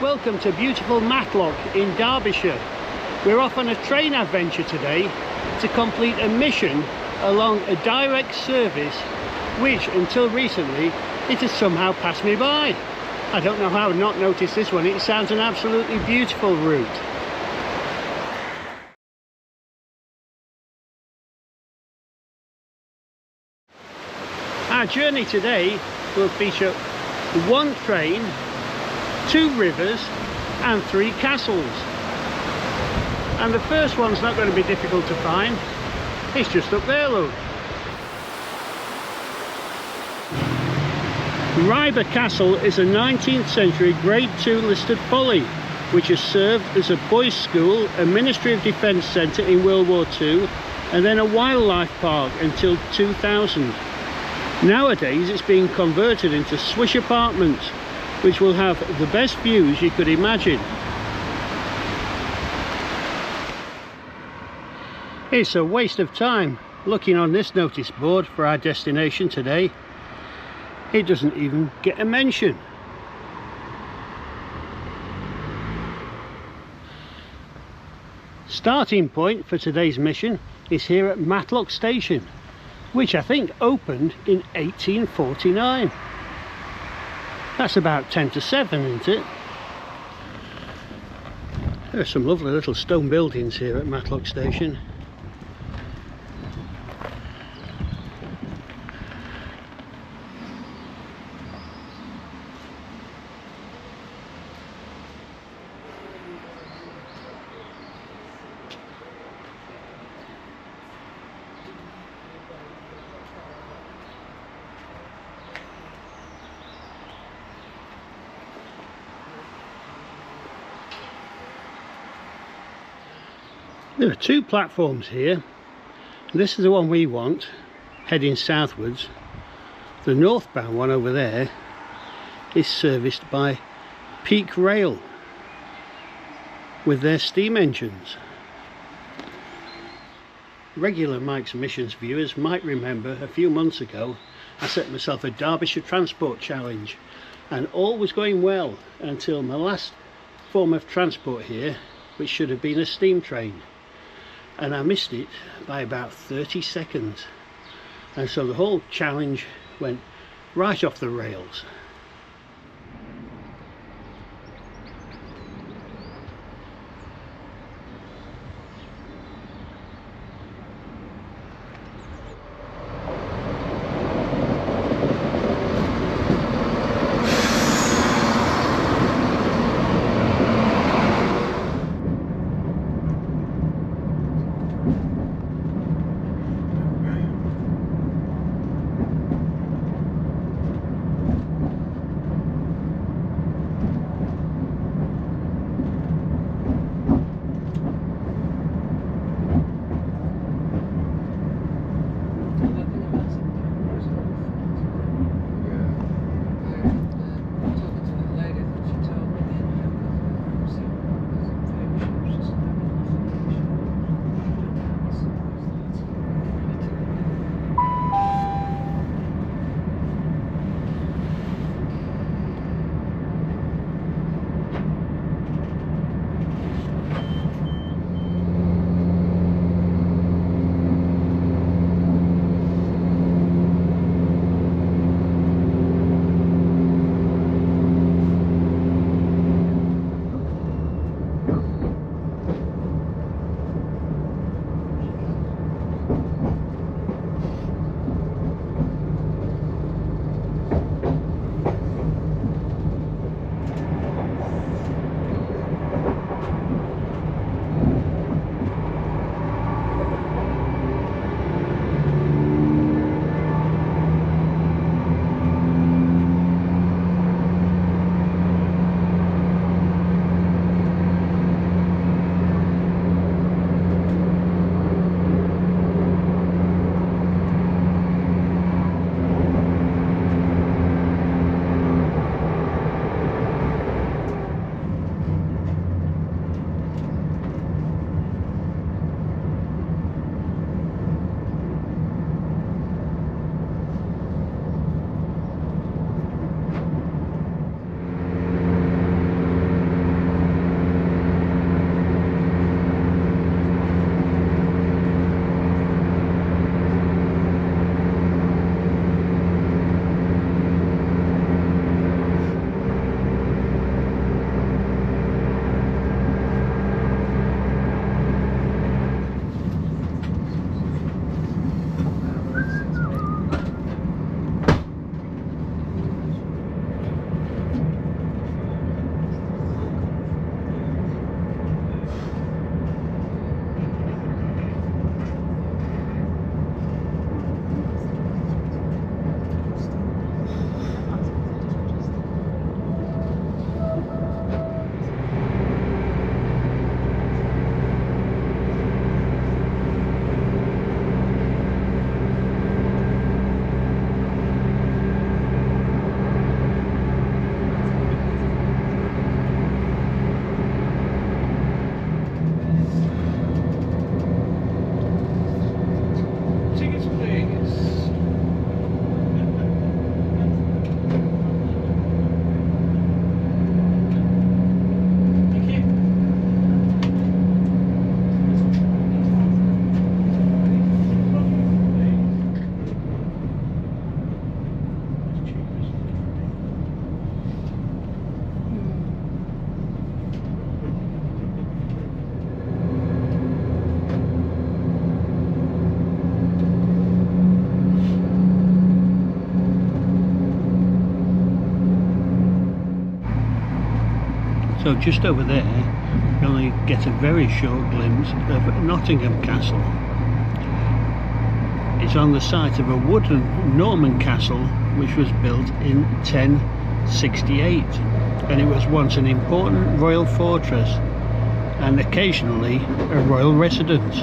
welcome to beautiful Matlock in Derbyshire. We're off on a train adventure today to complete a mission along a direct service which until recently it has somehow passed me by. I don't know how I've not noticed this one. It sounds an absolutely beautiful route. Our journey today will feature one train, 2 rivers and 3 castles. And the first one's not going to be difficult to find. It's just up there, look. Ryber Castle is a 19th century Grade II listed folly which has served as a boys' school, a Ministry of Defence centre in World War II and then a wildlife park until 2000. Nowadays it's being converted into swish apartments which will have the best views you could imagine. It's a waste of time looking on this notice board for our destination today. It doesn't even get a mention. Starting point for today's mission is here at Matlock station, which I think opened in 1849. That's about 10 to 7, isn't it? There are some lovely little stone buildings here at Matlock station. There are 2 platforms here. This is the one we want, heading southwards. The northbound one over there is serviced by Peak Rail with their steam engines. Regular Mike's Missions viewers might remember a few months ago I set myself a Derbyshire transport challenge, and all was going well until my last form of transport here, which should have been a steam train. And I missed it by about 30 seconds, and so the whole challenge went right off the rails. So just over there you only get a very short glimpse of Nottingham Castle. It's on the site of a wooden Norman castle which was built in 1068, and it was once an important royal fortress and occasionally a royal residence.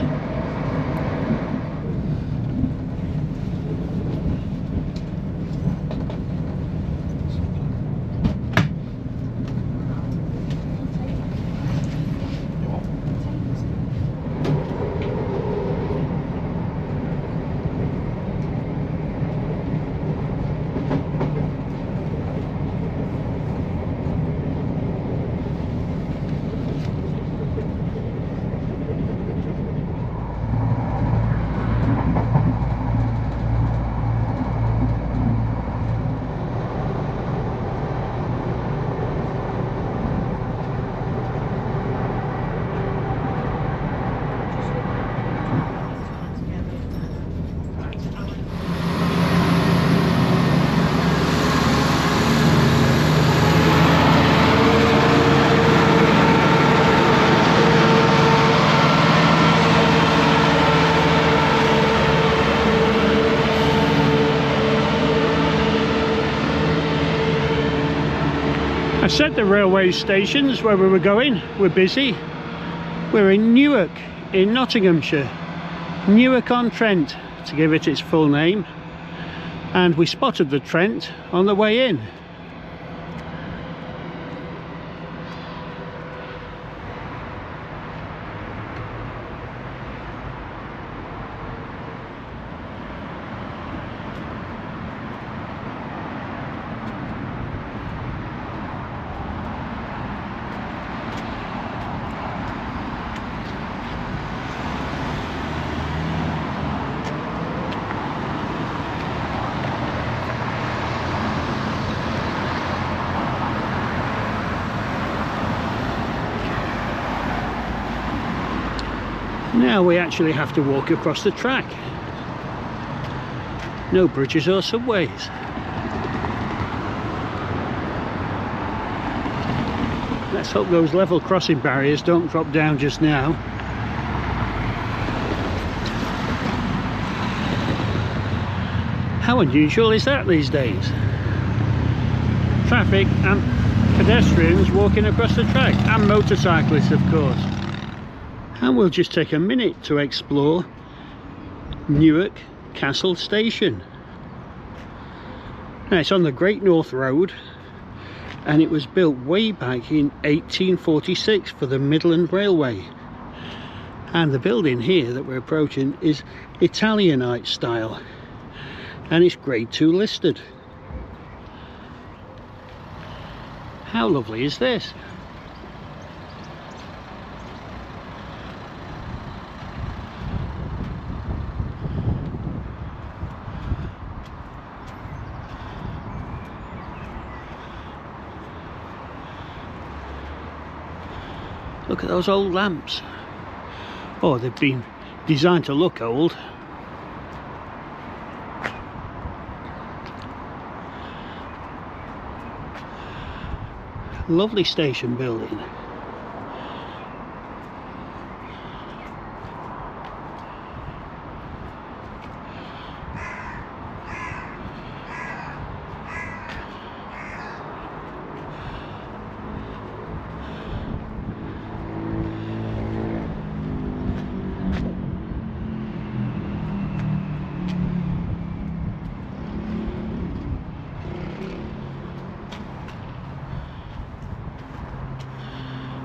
I said the railway stations where we were going were busy. We're in Newark in Nottinghamshire, Newark-on-Trent to give it its full name, and we spotted the Trent on the way in. Now we actually have to walk across the track. No bridges or subways. Let's hope those level crossing barriers don't drop down just now. How unusual is that these days? Traffic and pedestrians walking across the track, and motorcyclists of course. And we'll just take a minute to explore Newark Castle Station. Now it's on the Great North Road, and it was built way back in 1846 for the Midland Railway. And the building here that we're approaching is Italianate style, and it's Grade 2 listed. How lovely is this? Look at those old lamps. Oh, they've been designed to look old. Lovely station building.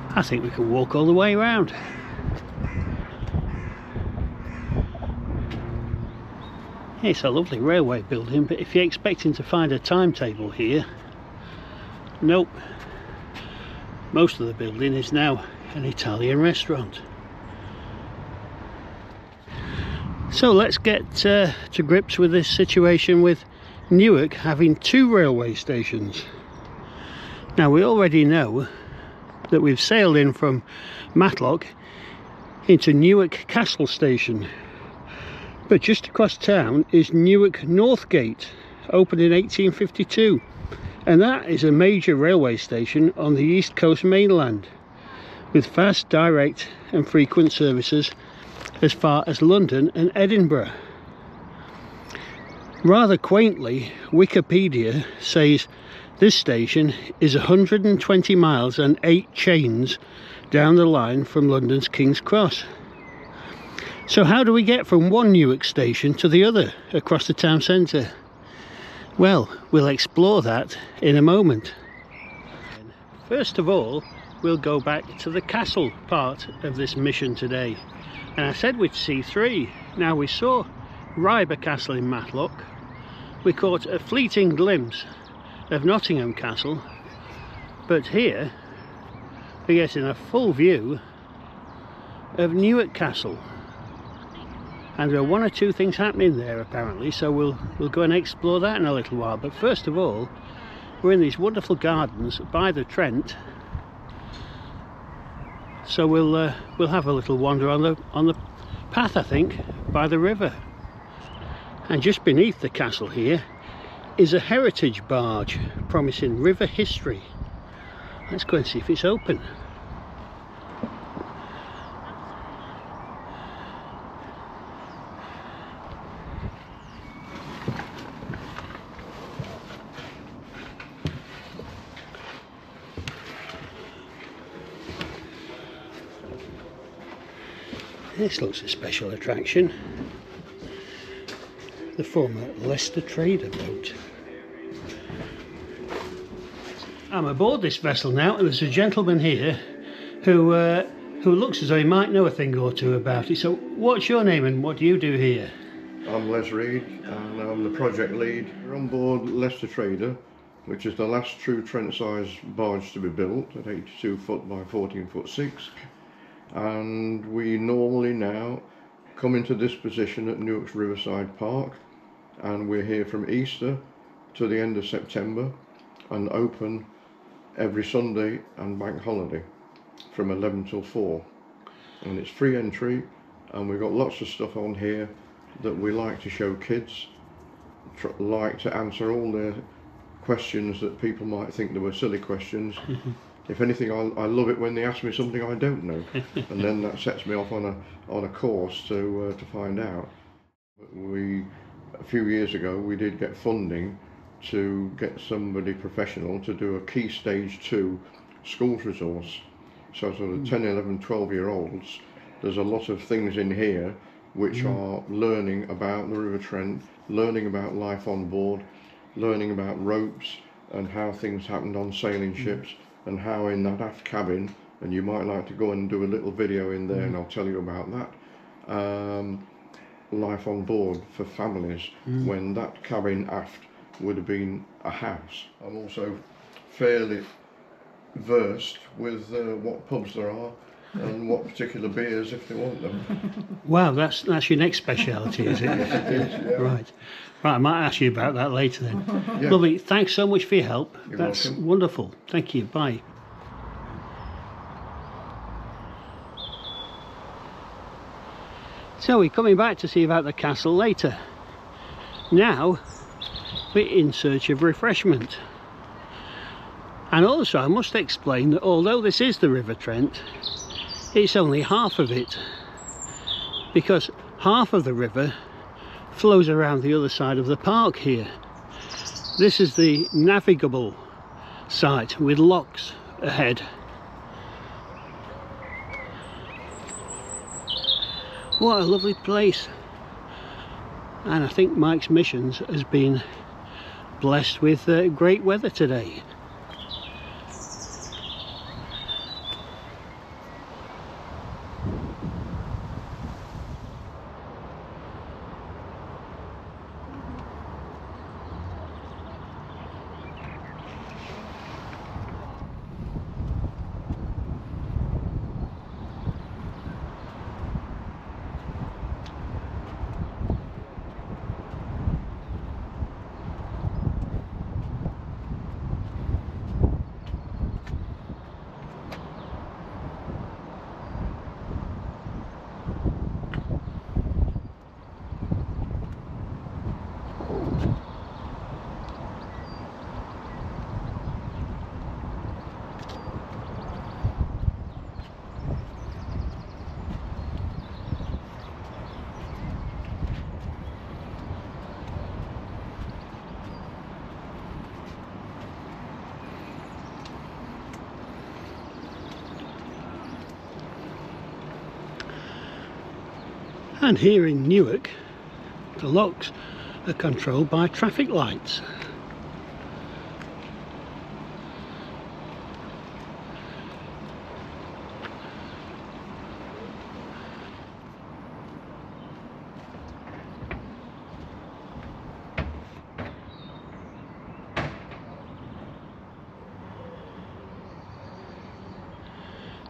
I think we can walk all the way around. It's a lovely railway building, but if you're expecting to find a timetable here, nope. Most of the building is now an Italian restaurant. So let's get to grips with this situation with Newark having two railway stations. Now we already know that we've sailed in from Matlock into Newark Castle Station, but just across town is Newark North Gate, opened in 1852, and that is a major railway station on the East Coast mainland, with fast, direct and frequent services as far as London and Edinburgh. Rather quaintly, Wikipedia says this station is 120 miles and 8 chains down the line from London's King's Cross. So how do we get from one Newark station to the other across the town centre? Well, we'll explore that in a moment. First of all, we'll go back to the castle part of this mission today. And I said we'd see 3. Now, we saw Ryber Castle in Matlock. We caught a fleeting glimpse of Nottingham Castle. But here, we're getting a full view of Newark Castle. And there are 1 or 2 things happening there apparently, so we'll go and explore that in a little while. But first of all, we're in these wonderful gardens by the Trent, so we'll have a little wander on the path, I think, by the river. And just beneath the castle here is a heritage barge promising river history. Let's go and see if it's open. This looks a special attraction. The former Leicester trader boat. I'm aboard this vessel now, and there's a gentleman here who looks as though he might know a thing or two about it. So what's your name and what do you do here? I'm Les Reed and I'm the project lead. We're on board Leicester Trader, which is the last true Trent-size barge to be built at 82 foot by 14 foot 6. And we normally now come into this position at Newark's Riverside Park, and we're here from Easter to the end of September and open every Sunday and bank holiday from 11 till 4, and it's free entry, and we've got lots of stuff on here that we like to show kids, like to answer all their questions that people might think they were silly questions. If anything, I love it when they ask me something I don't know, and then that sets me off on a course to find out. A few years ago, we did get funding to get somebody professional to do a Key Stage 2 schools resource. So sort of 10, 11, 12-year-olds, there's a lot of things in here which are learning about the River Trent, learning about life on board, learning about ropes and how things happened on sailing ships, and how in that aft cabin, and you might like to go and do a little video in there and I'll tell you about that, life on board for families when that cabin aft would have been a house. I'm also fairly versed with what pubs there are and what particular beers if they want them. Wow, that's your next speciality, is it? Yes, it is, yeah. Right, I might ask you about that later then. Yeah. Lovely, thanks so much for your help. You're That's welcome. wonderful. Thank you, bye. So we're coming back to see about the castle later. Now we're in search of refreshment. And also I must explain that although this is the River Trent, it's only half of it, because half of the river flows around the other side of the park here. This is the navigable site with locks ahead. What a lovely place. And I think Mike's Missions has been blessed with great weather today. And here in Newark, the locks are controlled by traffic lights.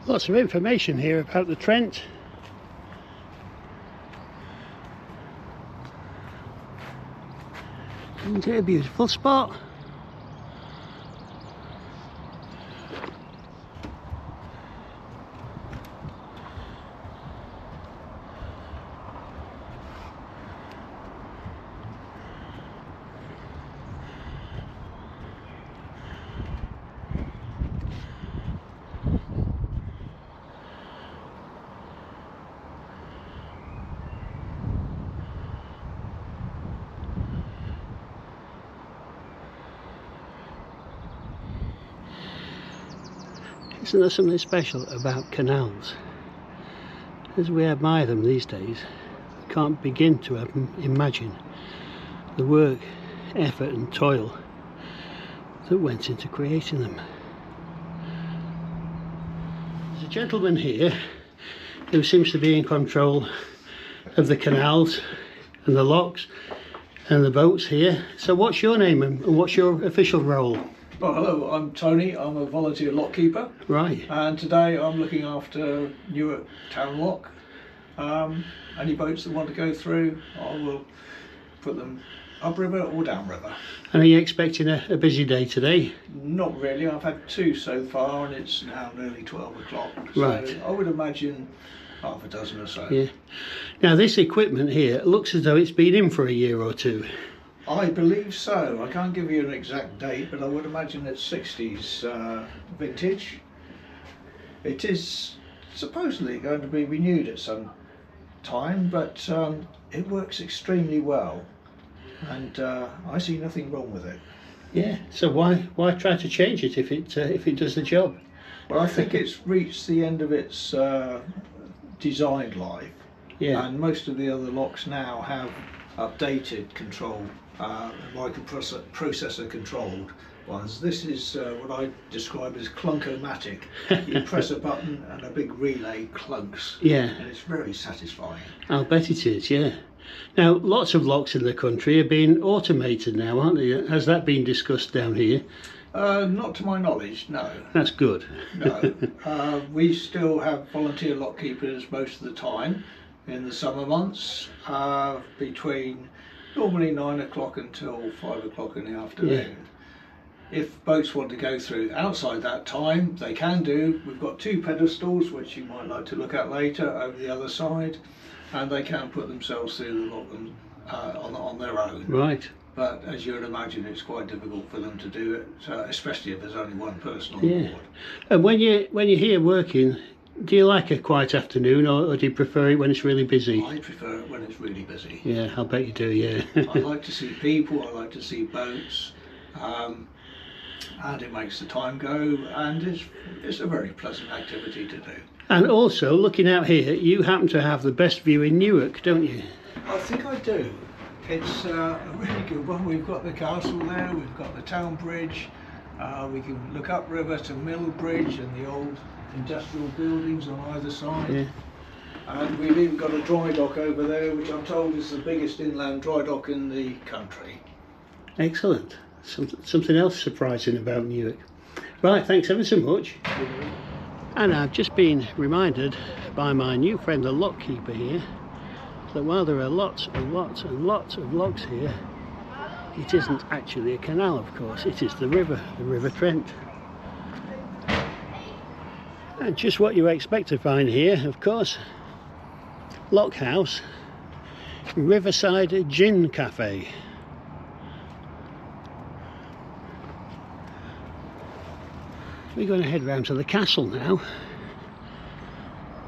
Lots of information here about the Trent. Isn't it a beautiful spot? Isn't there something special about canals? As we admire them these days, we can't begin to imagine the work, effort and toil that went into creating them. There's a gentleman here who seems to be in control of the canals and the locks and the boats here. So what's your name and what's your official role? Well, hello, I'm Tony. I'm a volunteer lockkeeper. Right. And today I'm looking after Newark Town Lock. Any boats that want to go through, I will put them upriver or downriver. And are you expecting a busy day today? Not really. I've had 2 so far and it's now nearly 12 o'clock. So right. I would imagine half a dozen or so. Yeah. Now this equipment here looks as though it's been in for a year or 2. I believe so. I can't give you an exact date, but I would imagine it's 60s vintage. It is supposedly going to be renewed at some time, but it works extremely well, and I see nothing wrong with it. Yeah. So why try to change it if it does the job? Well, I think it's reached the end of its design life. Yeah. And most of the other locks now have updated control. Microprocessor controlled ones. This is what I describe as clunkomatic. You press a button and a big relay clunks. Yeah. And it's very satisfying. I'll bet it is, yeah. Now, lots of locks in the country are being automated now, aren't they? Has that been discussed down here? Not to my knowledge, no. That's good. No. We still have volunteer lock keepers most of the time in the summer months, between normally 9 o'clock until 5 o'clock in the afternoon. Yeah. If boats want to go through outside that time, they can do. We've got 2 pedestals, which you might like to look at later, over the other side, and they can put themselves through the lock on their own. Right. But as you would imagine, it's quite difficult for them to do it, especially if there's only one person on board. And when you're here working, do you like a quiet afternoon, or do you prefer it when it's really busy? I prefer it when it's really busy. Yeah, I'll bet you do, yeah. I like to see people, I like to see boats, and it makes the time go, and it's a very pleasant activity to do. And also, looking out here, you happen to have the best view in Newark, don't you? I think I do. It's a really good one. We've got the castle there, we've got the town bridge, we can look upriver to Mill Bridge and the old industrial buildings on either side. Yeah. And we've even got a dry dock over there, which I'm told is the biggest inland dry dock in the country. Excellent. Something else surprising about Newark. Right, thanks ever so much. And I've just been reminded by my new friend the lockkeeper here that while there are lots and lots and lots of locks here, it isn't actually a canal, of course. It is the River Trent. And just what you expect to find here, of course. Lock House, Riverside Gin Cafe. We're going to head round to the castle now.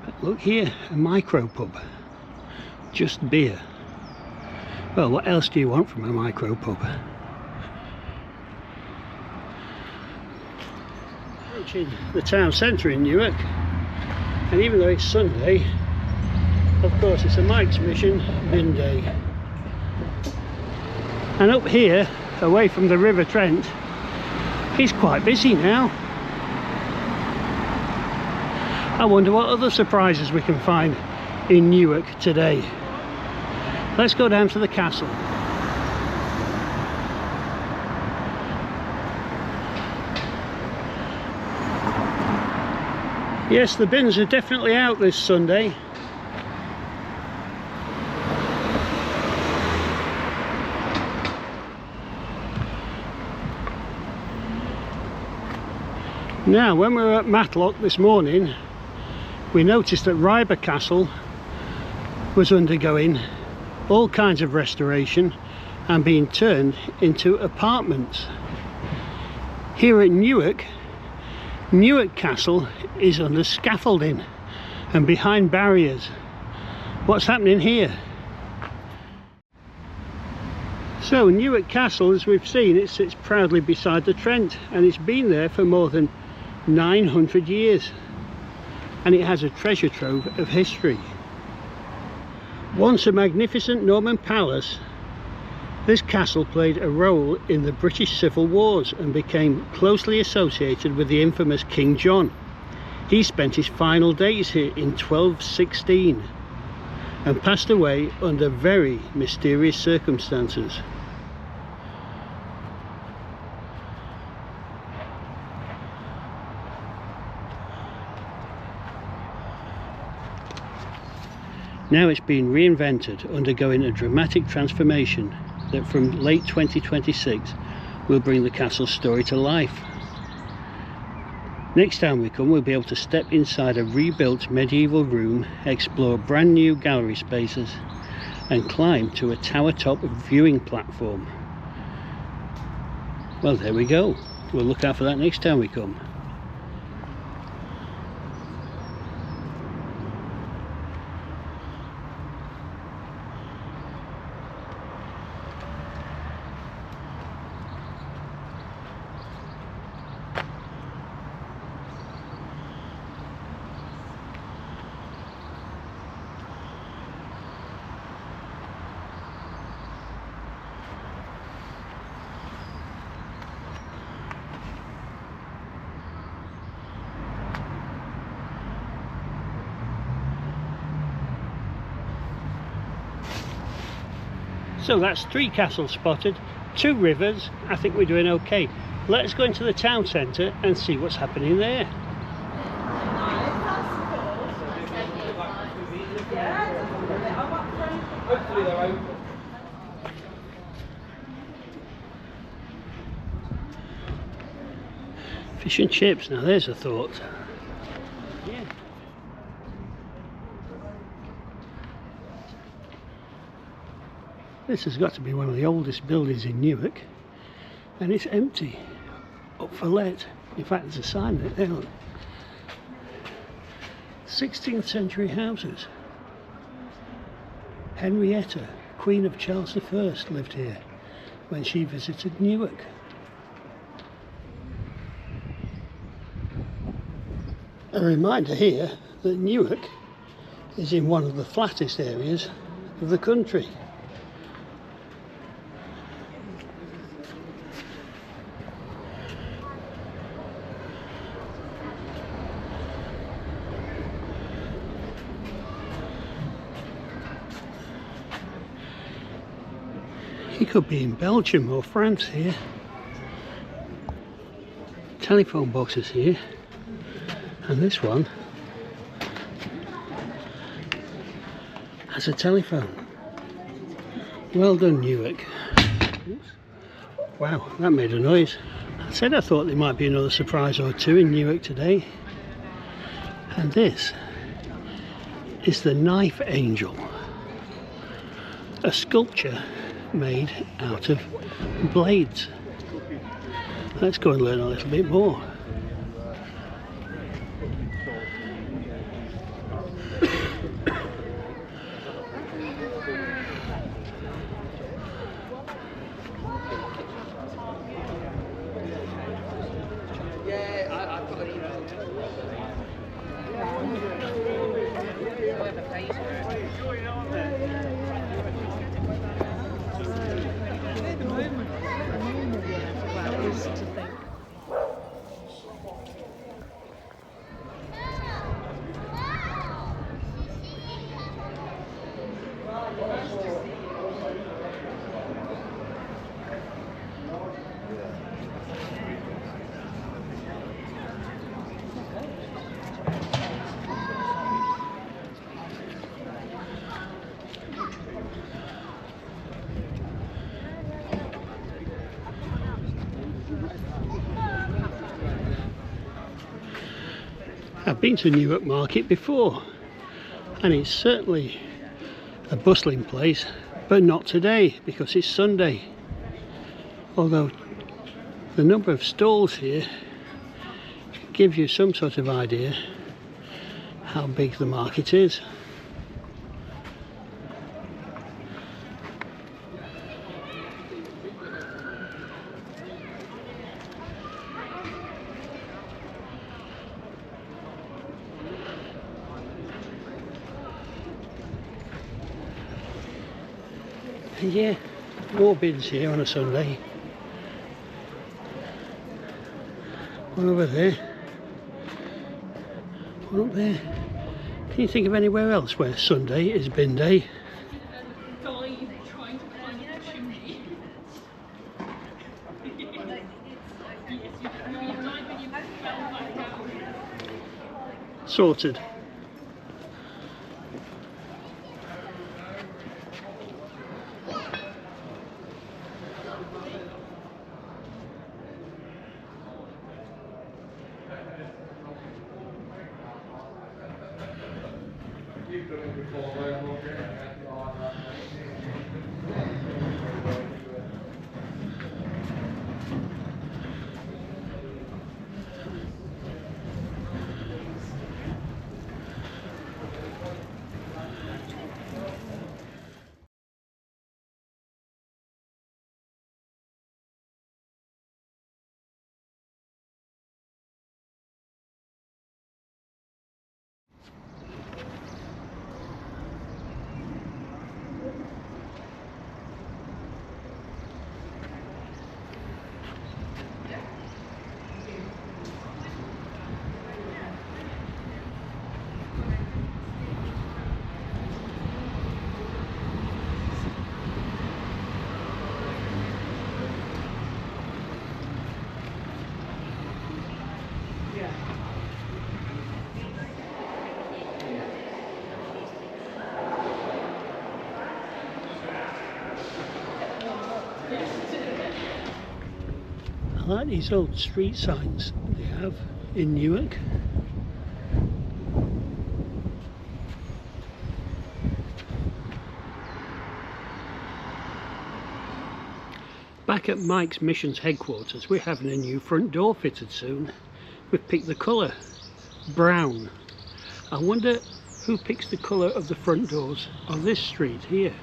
But look here, a micro pub. Just beer. Well, what else do you want from a micro pub? Reaching the town centre in Newark, and even though it's Sunday, Of course, it's a Mike's Mission bin day. And up here, away from the River Trent, it's quite busy now. I wonder what other surprises we can find in Newark today. Let's go down to the castle. Yes, the bins are definitely out this Sunday. Now, when we were at Matlock this morning, we noticed that Ryber Castle was undergoing all kinds of restoration and being turned into apartments. Here at Newark, Newark Castle is under scaffolding and behind barriers. What's happening here? So Newark Castle, as we've seen, it sits proudly beside the Trent, and it's been there for more than 900 years, and it has a treasure trove of history. Once a magnificent Norman palace, this castle played a role in the British Civil Wars and became closely associated with the infamous King John. He spent his final days here in 1216 and passed away under very mysterious circumstances. Now it's been reinvented, undergoing a dramatic transformation that from late 2026 will bring the castle's story to life. Next time we come, we'll be able to step inside a rebuilt medieval room, explore brand new gallery spaces and climb to a tower top viewing platform. Well, there we go. We'll look out for that next time we come. So that's 3 castles spotted, 2 rivers. I think we're doing okay. Let's go into the town centre and see what's happening there. Fish and chips, now there's a thought. Yeah. This has got to be one of the oldest buildings in Newark, and it's empty, up for let. In fact, there's a sign on it there. Look. 16th century houses. Henrietta, Queen of Charles I, lived here when she visited Newark. A reminder here that Newark is in one of the flattest areas of the country. He could be in Belgium or France here. Telephone boxes here, and this one has a telephone. Well done, Newark. Wow, that made a noise. I said I thought there might be another surprise or two in Newark today. And this is the Knife Angel, a sculpture made out of blades. Let's go and learn a little bit more. I've been to Newark Market before, and it's certainly a bustling place, but not today because it's Sunday. Although the number of stalls here gives you some sort of idea how big the market is. Yeah, more bins here on a Sunday. One over there. One up there. Can you think of anywhere else where Sunday is bin day? Sorted. I like these old street signs they have in Newark. Back at Mike's Missions headquarters, we're having a new front door fitted soon. We've picked the colour, brown. I wonder who picks the colour of the front doors on this street here.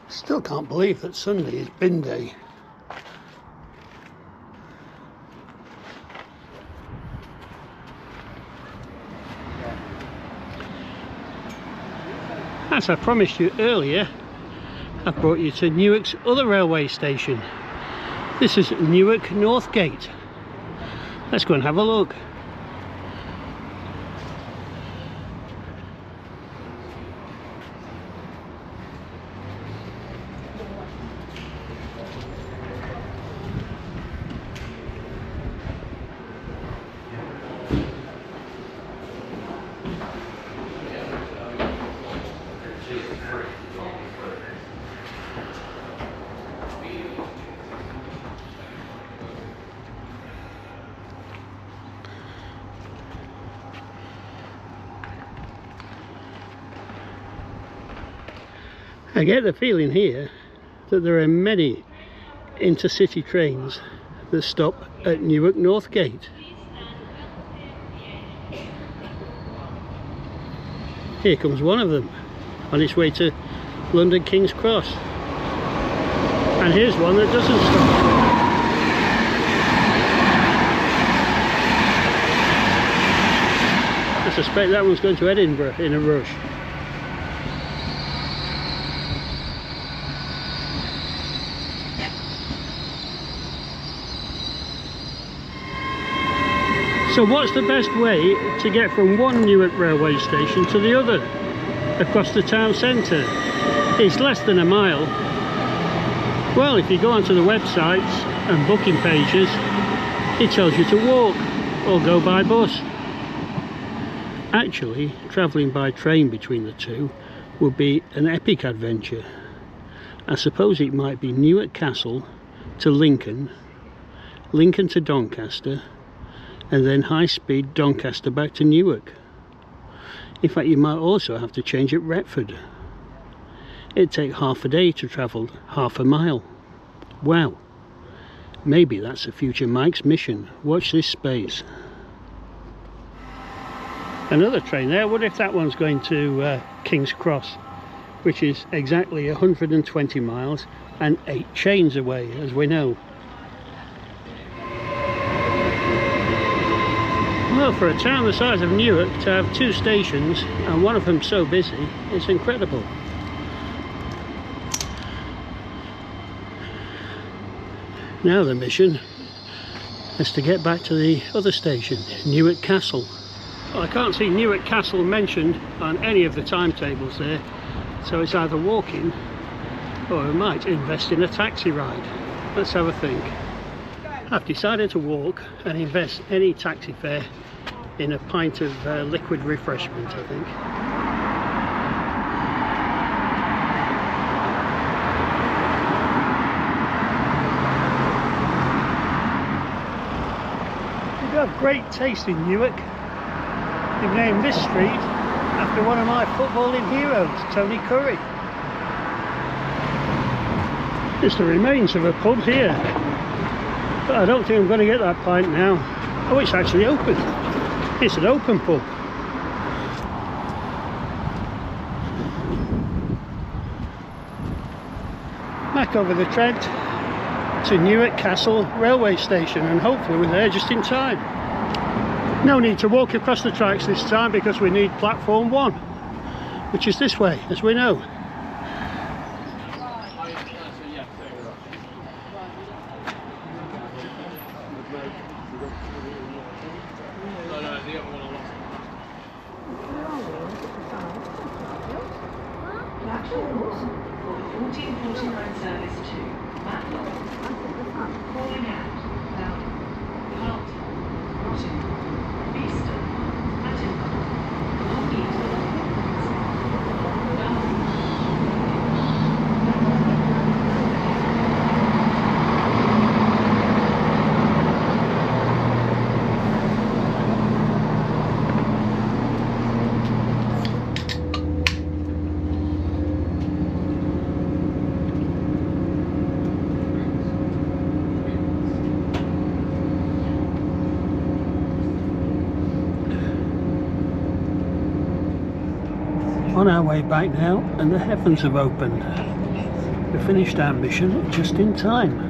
Still can't believe that Sunday is bin day. As I promised you earlier, I brought you to Newark's other railway station. This is Newark North Gate. Let's go and have a look. I get the feeling here that there are many intercity trains that stop at Newark North Gate. Here comes one of them on its way to London King's Cross, and here's one that doesn't stop. I suspect that one's going to Edinburgh in a rush. So what's the best way to get from one Newark railway station to the other across the town centre? It's less than a mile. Well, if you go onto the websites and booking pages, it tells you to walk or go by bus. Actually, travelling by train between the two would be an epic adventure. I suppose it might be Newark Castle to Lincoln, Lincoln to Doncaster, and then high-speed Doncaster back to Newark. In fact, you might also have to change at Retford. It'd take half a day to travel half a mile. Wow, maybe that's a future Mike's mission. Watch this space. Another train there. What if that one's going to King's Cross, which is exactly 120 miles and 8 chains away, as we know. Well, for a town the size of Newark to have 2 stations and one of them so busy, it's incredible. Now the mission is to get back to the other station, Newark Castle. Well, I can't see Newark Castle mentioned on any of the timetables there, so it's either walking or I might invest in a taxi ride. Let's have a think. I've decided to walk and invest any taxi fare in a pint of liquid refreshment, I think. You have great taste in Newark. You've named this street after one of my footballing heroes, Tony Curry. It's the remains of a pub here, but I don't think I'm going to get that pint now. Oh, it's actually open. It's an open pub. Back over the Trent to Newark Castle railway station, and hopefully we're there just in time. No need to walk across the tracks this time because we need platform 1, which is this way, as we know. Platforms 1449 service to Matlock, calling out Down, Carlton, Nottingham, Beeston, Edinburgh, Long On our way back now, and the heavens have opened. We finished our mission just in time.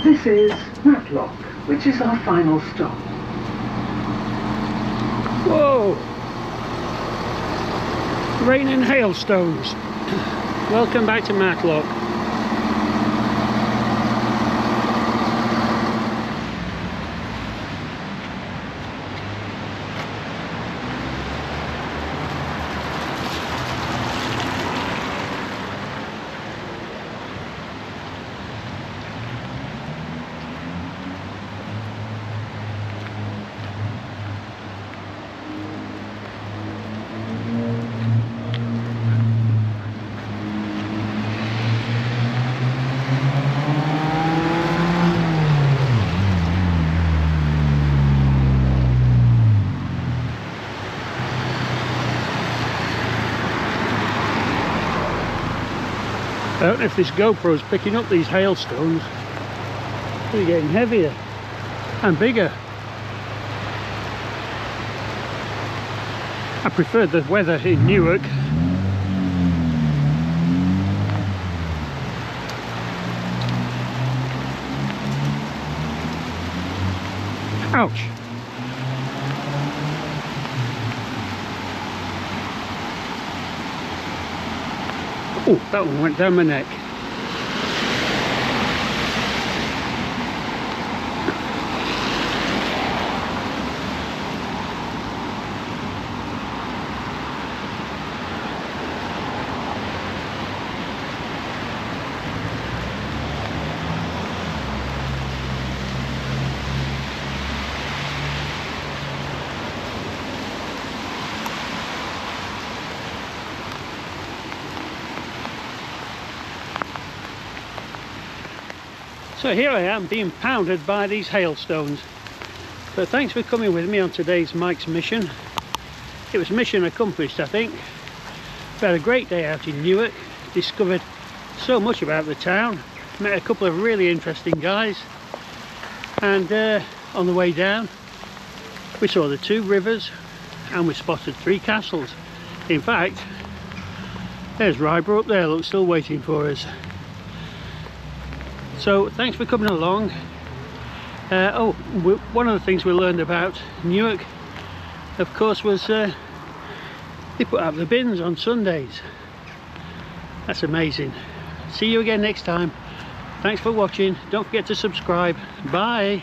This is Matlock, which is our final stop. Whoa! Rain and hailstones. Welcome back to Matlock. I don't know if this GoPro is picking up these hailstones. They're getting heavier and bigger. I prefer the weather in Newark. Ouch! Oh, that one went down my neck. So here I am being pounded by these hailstones. But thanks for coming with me on today's Mike's mission. It was mission accomplished, I think. We had a great day out in Newark, discovered so much about the town, met a couple of really interesting guys, and on the way down we saw the 2 rivers and we spotted 3 castles. In fact, there's Ryborough up there, look, still waiting for us. So thanks for coming along. One of the things we learned about Newark, of course, was they put out the bins on Sundays. That's amazing. See you again next time. Thanks for watching. Don't forget to subscribe. Bye.